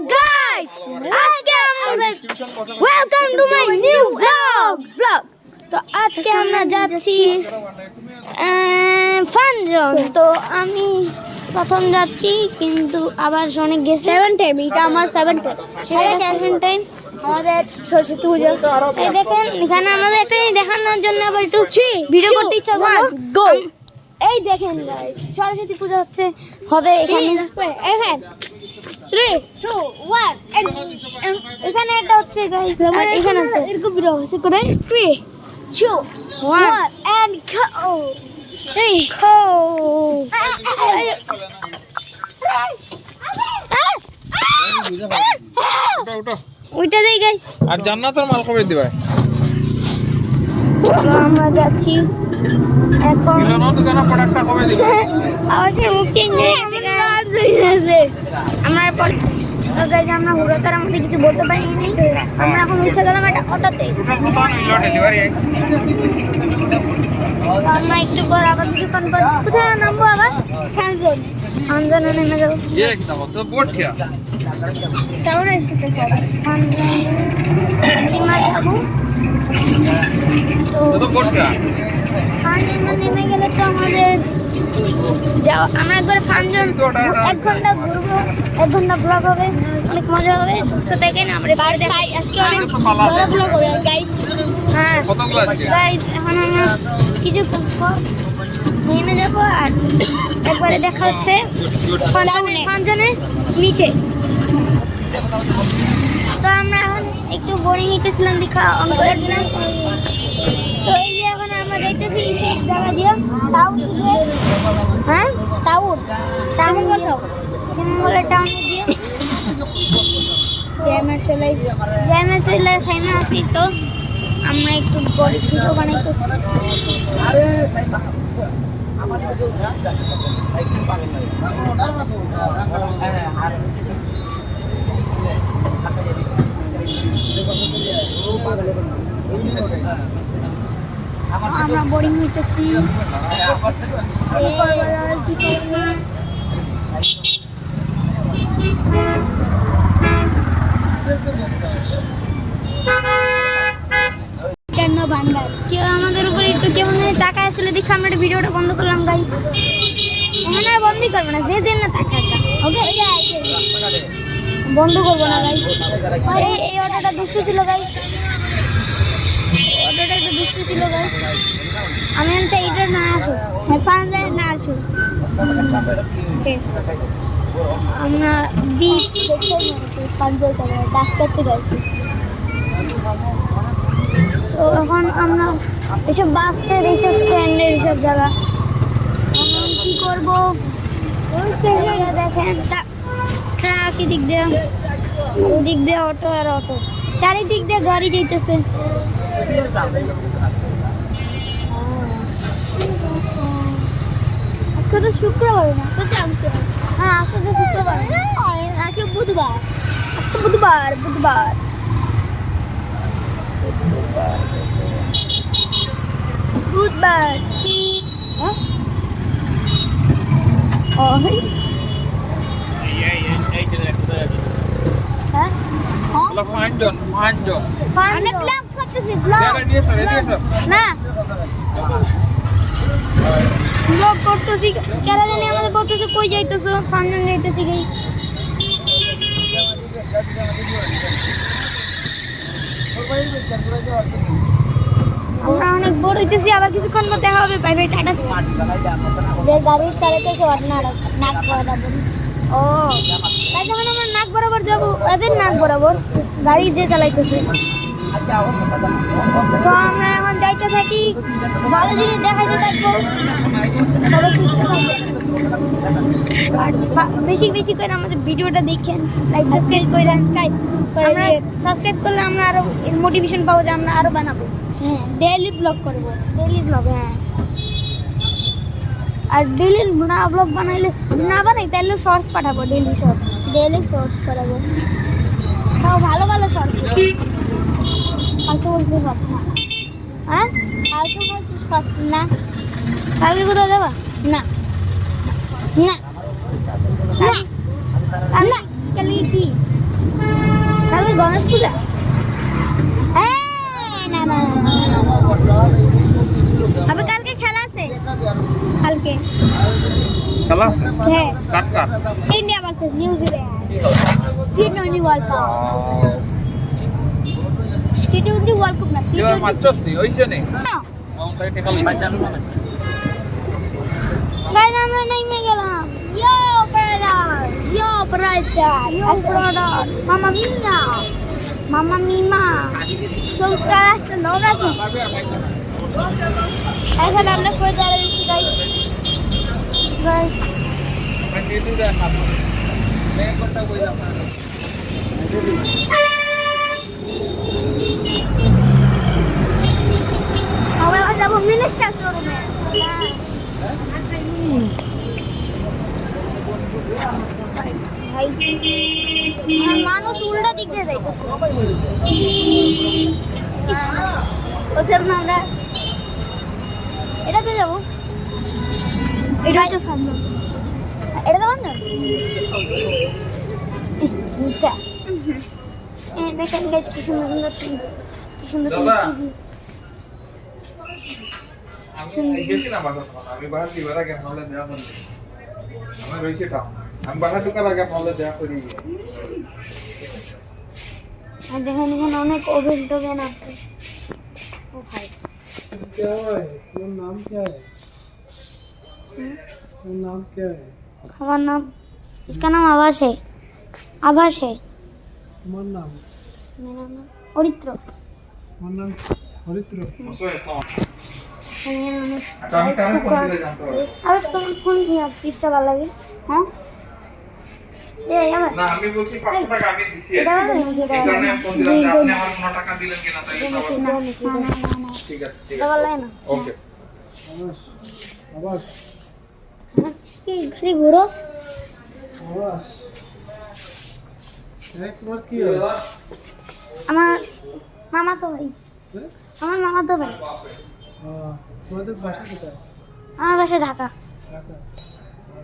guys, welcome to my new vlog. তো আজকে আমরা যাচ্ছি ফান জোন। তো আমি প্রথম যাচ্ছি, কিন্তু আবার সনিক গেছে 7 টাইম। এটা আমার 7 টাইম আমাদের সরস্বতী পুজো। এই দেখেন, এখানে আমাদের একটা দেখানোর জন্য আবার একটু ভিডিও করতে ইচ্ছা করলো। এই দেখেন গাইস, সরস্বতী পুজো হবে এখানে। 3, 2, 1 এখানে একটা হচ্ছে গাইস, আর এখানে হচ্ছে এরকম ভিডিও হচ্ছে করে 3, 2, 1 and go. Hey, go. ওইটা দেই গাইস। আর জান্নাতের মাল কবে দিবা? তো আমরা যাচ্ছি এখন। মিলনের দোকানে প্রোডাক্টটা কবে দিবা? আমাদের মুখ চেঞ্জ হয়ে গেছে। আমরা পর তো গাইস, আমরা হুড়োতার আমাদের কিছু বলতে পারিনি। আমরা এখন উঠে গেলাম একটা অটোতে। আমরা একটু পর আবার কিছুক্ষণ পর কোথায় নামবো? আবার ফ্যানজোন নেমে যাবো। তো বোট খেয়া তাহলে তো বোট খেয়া নেমে গেলে তো আমাদের যাও। আমরা একবার ফানজন 1 ঘন্টা ঘুরবো, 1 ঘন্টা ব্লগ হবে, অনেক মজা হবে। সুস্থ থাকেন। আমরা বাড়িতে আজকে অনেক বড় ব্লগ হবে গাইস। হ্যাঁ গাইস, এখন আমরা কিছুক্ষণ পর নেমে যাবো আর একবারে দেখা হচ্ছে ফানজনের নিচে। তো আমরা এখন একটু বোরিং হইতেছিলাম, দেখা অন করে দিলাম। তো এই যে এখন আমরা যাইতেছি এই জায়গা দিয়ে টাউন দিয়ে। হ্যাঁ, টাউন বলে টাউনে দিয়ে জ্যামে চলে খাইমে আসি। তো আমরা একটু ভিডিও বানাইতেছি। আমরা বোরিং হইতেছি। ভান্ডার কেউ আমাদের উপরে একটু কেমন টাকা আসলে দেখে আমরা ভিডিওটা বন্ধ করলাম গাইস। এখন আর বন্ধই করবো না, যে না টাকা ওকে বন্ধ করবো না গাইস। এই অটোটা দুষ্টু ছিল গাইস, অটোটা একটু দুষ্টু ছিল গাইস। আমি চাই এটা না আসুক, ফানজনে না আসুক। আমরা দ্বীপ ফানজল করে ডাক্তারতে গেছি। তো এখন আমরা এসব বাসের, এইসব স্ট্যান্ডের এইসব জায়গা এখন কী করবো? দেখেন ট্রাক এদিক দিয়ে, ওদিক দিয়ে অটো আর অটো, চারিদিক দিয়ে গাড়ি যাইতেছে। আজকে তো শুক্রবার না, তো জানতে হবে। হ্যাঁ, আজকে তো শুক্রবার, আজকে বুধবার। আজকে বুধবার হ্যাঁ? ব্লগ করতেছি, কেন জানি আমাদের বলতেছে কই যাইতেছো? ফানজন যাইতেছি গাইস। আমরা অনেক বড় হইতেছি, আবার কিছুক্ষণ পর দেখা হবে। Bye bye, tata. যে গাড়ির তারে থেকে নাক বরাবর। ও তাই যখন আমরা নাক বরাবর যাবো, এদের নাক বরাবর গাড়ি যে চালাইতেছে। তো আমরা এখন যাইতে থাকি, ভালো জিনিস দেখাইতে থাকবো। সবাই সুস্থ থাকবে আর বেশি বেশি করে আমাদের ভিডিওটা দেখেন, লাইক সাবস্ক্রাইব করে সাবস্ক্রাইব করলে আমরা আরো মোটিভেশন পাবো যে আমরা আরো বানাবো। হ্যাঁ, ডেইলি ব্লগ করবো, ডেইলি ব্লগ। হ্যাঁ, আর ডেইলি ব্লগ বানাইলে না বানাই তাহলে শর্টস পাঠাবো, ডেইলি শর্টস করাবো। তাও ভালো ভালো শর্টস, ফালতু বলতে সব না। হ্যাঁ, ফালতু বলতে সব না। কালকে কোথাও যাবা? না না না, কালকে কি গণেশ পূজা না না আবে কালকে খেলা আছে কালকে খেলা আছে হ্যাঁ কাট কাট India versus New Zealand T20 world cup T20 world cup না এবার মাত্রস্তি হইছে নি না তাই টেকা লই চালু না গাইস আমরা নেমে গেলাম ইয়ো ব্রাদার মামা মিয়া সংস্কার আসতে নড়া এখন আমরা কই দাঁড়াইছি গাইস मैं दे दूंगा आपको मैं कोटा कोई जाता আমরা যাব মিনিস্টার শোরুমে মানুষ উল্টা দিক দিয়ে যাইতেছে ওদের না আমরা এটাতে যাবো এটা হচ্ছে ফার্ম এটা তো বন্ধ দেখেন গাইস কি সুন্দর সুন্দর ট্রিজ কি সুন্দর সুন্দর আমি গেছিলাম বাজার আমি বাহার দিবার আগে হলে দেয়া হল আমার রইছে কাম আমি বাহার ঢোকার আগে হলে দেয়া করি আর দেখেন এখানে অনেক ওভেন টোভেন আছে ও ভাই क्या है तेरा नाम क्या है तेरा नाम क्या है हमारा नाम इसका नाम आवाश है तुम्हारा नाम मेरा नाम औरित्र तुम्हारा नाम हरित्र ওসো এসো मेरा नाम আমি কারণ ফোন দিলে জানতে পারো आवाज तो फोन किया 30 টাকা লাগে হ্যাঁ এই আমার না আমি বলছি 500 টাকা আমি দিছি এটা এই কারণে আমি ফোন দিলাম যে আপনি আমার 9 টাকা দিলেন কিনা তাই ঠিক আছে ঠিক টাকা আছে লাগে না ওকে आवास आवास কি ঘুরে ঘুরো आवास एक बार की है আমার মামা তো ভাই हैं? আমার মামা তো ভাই हाँ तुम्हारे भाषा कितना है আমার বাসা ঢাকা ढाका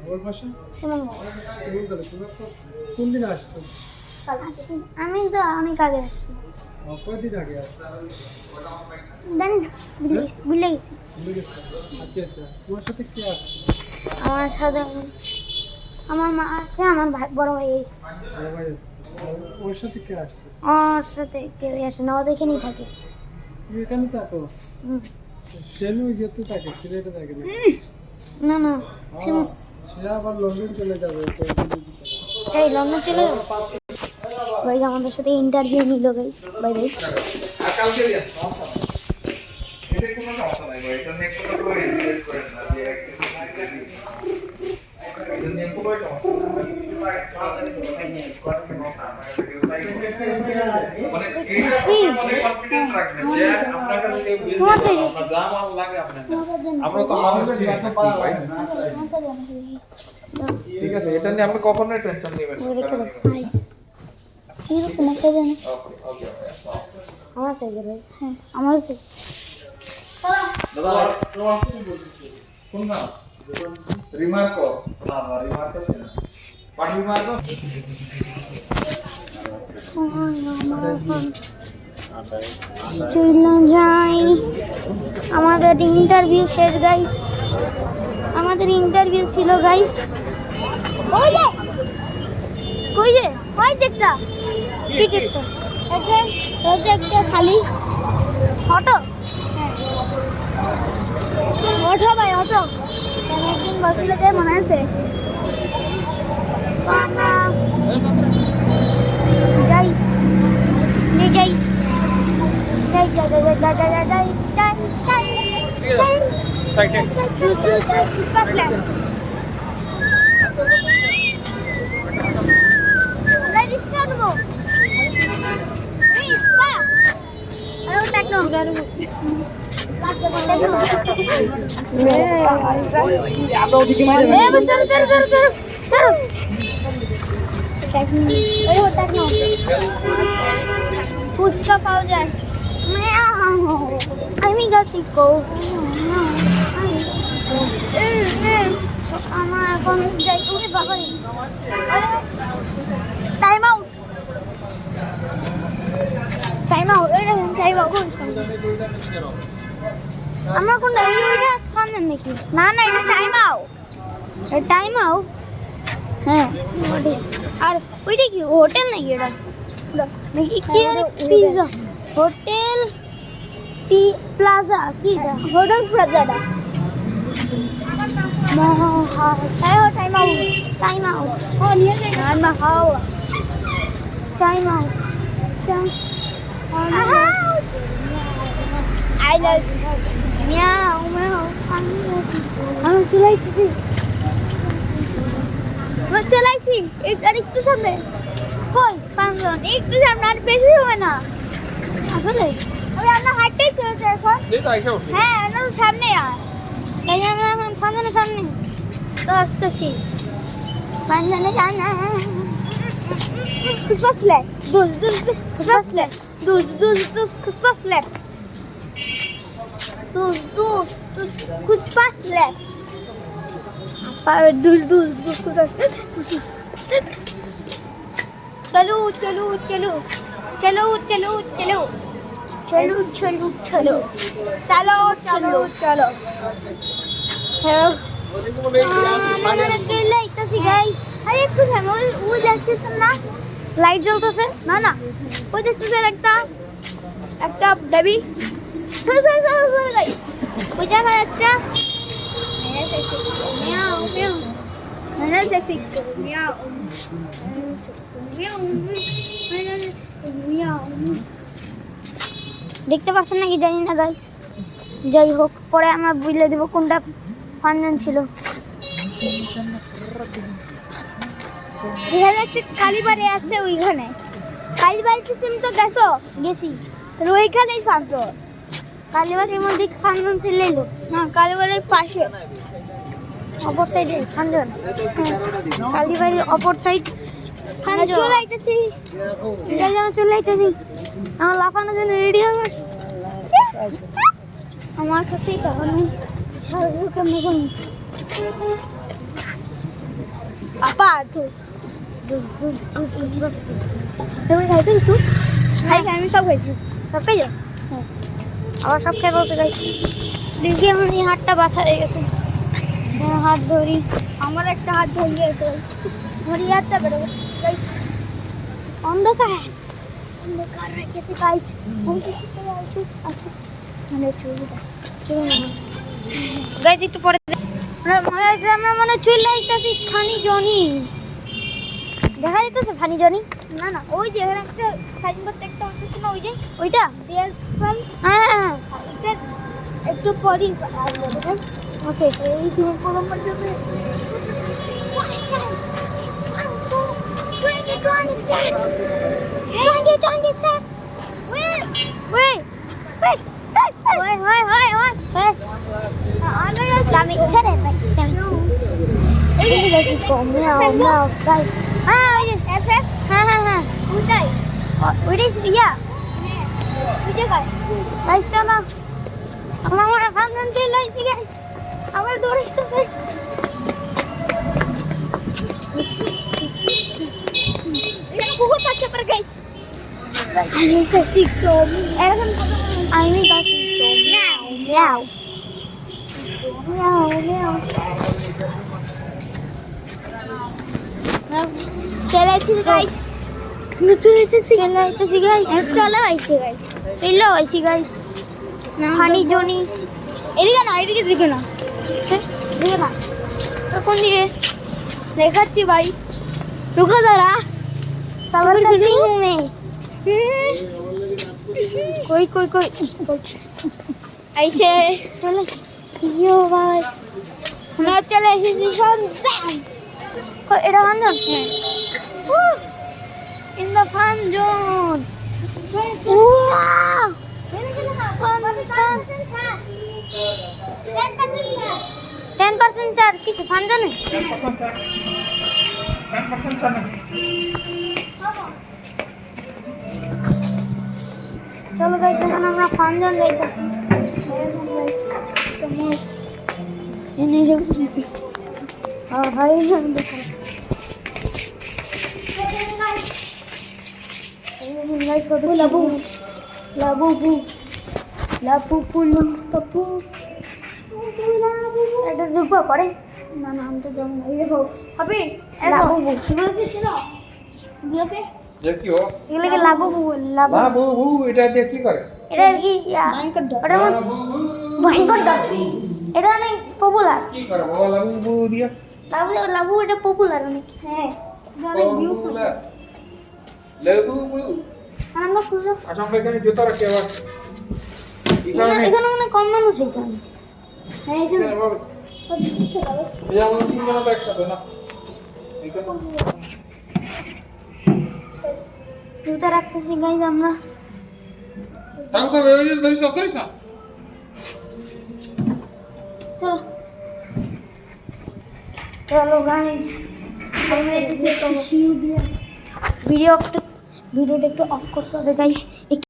और भाषा শিলংগা सिविल कर तुम्हें तो कौन दिन आज से আমি তো অনেক আগে আসছি कोई दिन आ गया জানি না ভুলে গেছি अच्छा अच्छा तुम्हारे साथ क्या है আমার সাথে আমার মা আছে আমার ভাই বড় ভাই এই बड़ा भाई और साथ क्या है ওর সাথে কেউ আসে না ও দেখে থাকে তুমি এখানে থাকো হুম। ট্রেনে যেতে থাকে সিলেটে থাকে না না না সিম- সে আবার লন্ডন চলে যাবে এই লন্ডন চলে যাবো ভাই আমাদের সাথে ইন্টারভিউ নিল গাইস বাই বাই আর কালকে দিয়া সমস্যা নাই এটা কোনো সমস্যা নাই ভাই এটা নিয়ে কোনো করে রিলেট করেন না যে কিছু এটা নিয়ে কোনো সমস্যা মানে এই কনফিডেন্স রাখবেন যে আপনার কাছে কেউ বিল তোমার সাথে আপনার যা মাল লাগে আপনার আমরা তো মানুষ চিনি ভাই ঠিক আছে এটা নিয়ে আপনি কখনোই টেনশন নেবেন না রেখে দাও নাইস ঠিক আছে তোমার সাথে না ওকে আমার সাথে ভাই হ্যাঁ আমার সাথে দাদা কোন নাম রিমার্কো না না রিমার্কো না পাটি রিমার্কো চলে যাই আমাদের ইন্টারভিউ শেষ গাইস আমাদের ইন্টারভিউ ছিল গাইস ওই যে ওই দেখটা কি দেখটা একটা খালি অটো অটো ভাই অটো একদিন বসলে যায় মনে আছে তো আমরা যাই যাই যাই যাই যাই যাই যাই যাই যাই যাই যাই সাইডে Register go. Please, pa. Hello, Techno. Fuchka পাওয়া যায় আমি গেছি গো আমার এখন যাই ওরে বাবা টাইম আউট আমরা কোনটা ওইটা ফান্ডেন নাকি? না না, এটা টাইম আউট। এটা টাইম আউট। হ্যাঁ ওটাই। আর ওইটা কি হোটেল নাকি? এটা নাকি কি পিৎজা হোটেল প্লাজা কি এটা? হোটেল প্লাজাটা টাইম আউট। Time out. ও নিয়ে যাই না how time out. I love meow meow. আমি চলে আইছি। একটু সামনে। কই পাঁচজন? একটু সামনে, আর বেশি হবে না আসলে। আমি আমরা হাঁটতেই চলেছে এখন। হ্যাঁ না, সামনে আর তাই আমরা এখন পাঁচজনের সামনে তো আসতেছি। পাঁচজনে জানা Christmas flag. Christmas flag. Christmas flag. Christmas flag. चलो चलो चलो चलो चलो चलो चलो चलो चलो चलो चलो चलो চলে আইতাছি গাইস। আরে একটু থামো, ওই দেখতেছেন না লাইট জ্বলতেছে? না না, ওই দেখতেছেন একটা বেবি। গাইস ওই জায়গায় একটা মিয়াও মিয়াও মিয়াও মিয়াও। দেখতে পাচ্ছেন নাকি জানি না গাইস। যাই হোক, পরে আমরা বুঝলে দেবো কোনটা ফানজান ছিল। এখানে একটা কালীবাড়ি আছে, ওইখানে কালীবাড়িতে তুমি তো গেছো? গেছি। ওইখানেই শান্ত কালীবাড়ির মধ্যে ফানজান ছিল না, কালীবাড়ির পাশে অপর সাইডে ফানজান। কালীবাড়ির অপর সাইড চলে আইতেছি। চলে আইতেছি, আমার লাফানোর জন্য রেডি হবে। আমার কাছেই তখন কেমন কোন আপা তুমি খাইছো কিছু? খাইছি, আমি সব খাইছি। সব খাইছো? হ্যাঁ, আবার সব খাই বলতে খাইছি। দেখি আমার এই হাতটা ব্যথা হয়ে গেছে। হাত ধরি, আমার একটা হাত ধরে গেছে। আমার এই হাতটা বেরো অন্ধকার অন্ধকার রেখেছে গাইস। গাইস একটু পরে আমরা মানে চলে আইতাছি ফানি জনি। দেখা যাইতেছে ফানি জনি? না না, ওই যে একটা সাইনবোর্ড একটা হচ্ছে না, ওই যে ওইটা হ্যাঁ, এটা একটু পরই ওকে। এই তুমি প্রথম পর্যন্ত 2026 wait kami cari ini masih komel guys. FF udah ya udah guys chalo আমরা ফাংশন চলে আইছি গাইস। আবার দৌড়াইতেছে। এটা কুকুর পাচ্ছে পর গাইস। আমি সত্যি কম এখন আমি বাকি কম নাও নাও নাও চলে আইছি গাইস। চলে আইছি গাইস। চলে আইছি গাইস। ফানি জনি এদিকে না, এদিকে দিকে না, দিকে না তো কোন দিকে দেখাচ্ছি ভাই। রুকো जरा सबर करती हूं मैं। कोई कोई कोई ऐसे चलो यो भाई ना चले इसी शाम को एड़ा अंदर इन द फन जोन। वाह 10% চার কিছু ফান জানে? 10% জানে। চলো গাইস, এখন আমরা ফানজন যাইতেছি। এনে যাও ভাই দেখো গাইস কত লাভ লাবুবু লাবুবু লাবু এটা ঢুকবো পরে না নামটা যেমন এই দেখো হবে লাবুবু এগুলো কি ছিল এগুলোকে যে কি ও এগুলোকে লাবুবু লাবু বাবু বু এটা দিয়ে কি করে এটা কি ওটা বাবু বু ভয়ঙ্কর ডগ এটা অনেক পপুলার কি করে বাবা বাবু বু দিয়া লাবু লাবু এটা পপুলার অনেক হ্যাঁ এটা অনেক বিউটিফুল লেবু বু আমরা খুঁজে আচ্ছা আমরা এখানে জুতা রাখি আবার এখানে অনেক কম মানুষ এখানে হ্যাঁ এখানে এই আমাদের তিনজন তো একসাথে না এখানে জুতা রাখতেছি গাইজ আমরা তাও তো ওই যে ধরিস না চলো চলো গাইজ ভিডিওটা একটু অফ করতে হবে গাইজ